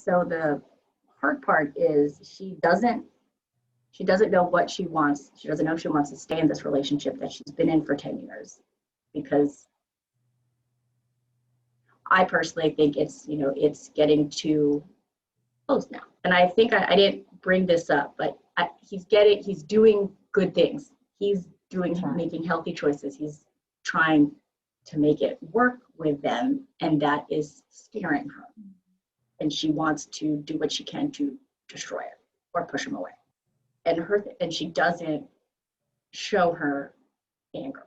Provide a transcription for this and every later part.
so the hard part is she doesn't know what she wants. She doesn't know if she wants to stay in this relationship that she's been in for 10 years, because I personally think it's, you know, it's getting too close now. And I think I didn't bring this up, but he's doing good things. He's making healthy choices. He's trying to make it work with them, and that is scaring her. And she wants to do what she can to destroy it or push him away. And she doesn't show her anger.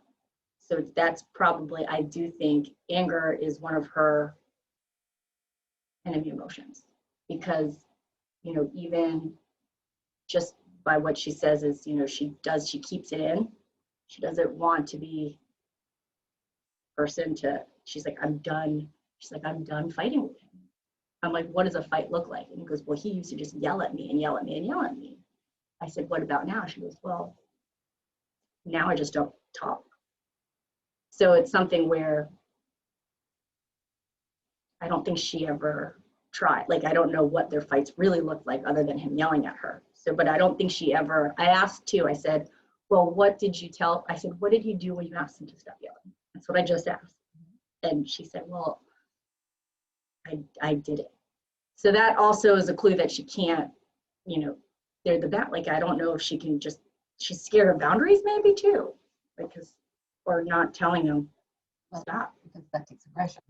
So that's probably, I do think anger is one of her enemy emotions, because, you know, even just by what she says is, you know, she keeps it in. She doesn't want to be a person she's like, I'm done. She's like, I'm done fighting with him. I'm like, what does a fight look like? And he goes, well, he used to just yell at me and yell at me and yell at me. I said, what about now? She goes, well, now I just don't talk. So it's something where I don't think she ever tried. Like, I don't know what their fights really looked like other than him yelling at her. So, but I don't think she ever, I asked too, I said, well, what did you tell? I said, what did you do when you asked him to stop yelling? That's what I just asked. And she said, well, I did it. So that also is a clue that she can't, you know, like, I don't know if she can she's scared of boundaries maybe too, because, or not telling him stop. Because that takes aggression.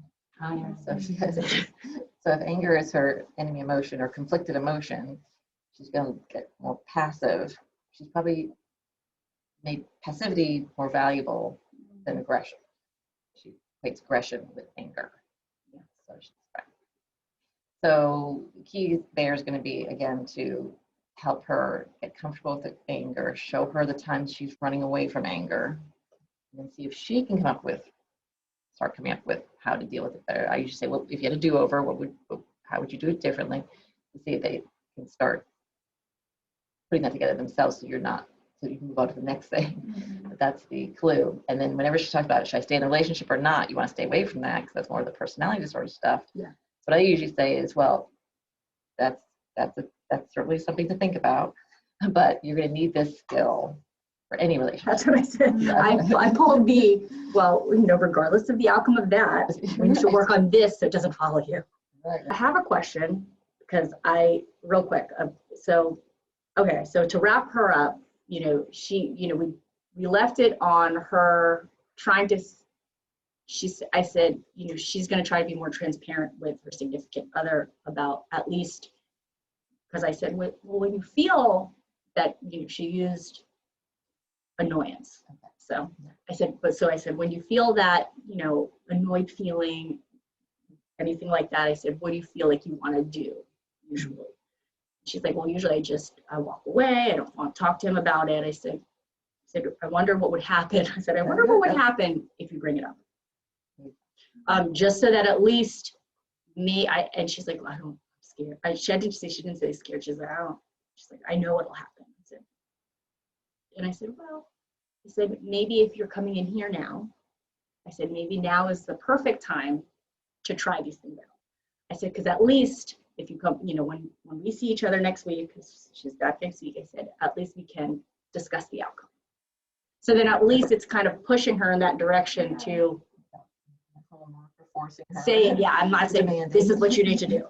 So she has so if anger is her enemy emotion or conflicted emotion, she's going to get more passive. She's probably made passivity more valuable than aggression. She equates aggression with anger. Yeah, so she's right. So the key there is going to be, again, to help her get comfortable with the anger, show her the times she's running away from anger, and then see if she can start coming up with how to deal with it better. I usually say, well, if you had a do-over, how would you do it differently? And see if they can start putting that together themselves, so you can move on to the next thing. But that's the clue. And then whenever she talks about, should I stay in a relationship or not, you want to stay away from that, because that's more of the personality disorder stuff. Yeah. What I usually say is, well, that's certainly something to think about, but you're going to need this skill for any relationship. That's what I said. I pulled well, you know, regardless of the outcome of that, we need to work on this so it doesn't follow you. Right. I have a question, because real quick, so to wrap her up, you know, we left it on her trying to, I said, you know, she's going to try to be more transparent with her significant other about, at least, because I said, well, when you feel that, you know, she used annoyance. So I said, when you feel that, you know, annoyed feeling, anything like that, I said, what do you feel like you want to do usually? She's like, well, usually I walk away. I don't want to talk to him about it. I said, I wonder what would happen. I said, I wonder what would happen if you bring it up. Just so that at least and she's like, well, I'm scared. She didn't say scared. She's like, she's like, I know what'll happen. I said, well, I said, maybe if you're coming in here now, I said, maybe now is the perfect time to try these things out. I said, because at least if you come, you know, when we see each other next week, because she's back next week, I said, at least we can discuss the outcome. So then at least it's kind of pushing her in that direction to saying, yeah, I'm not saying this is what you need to do.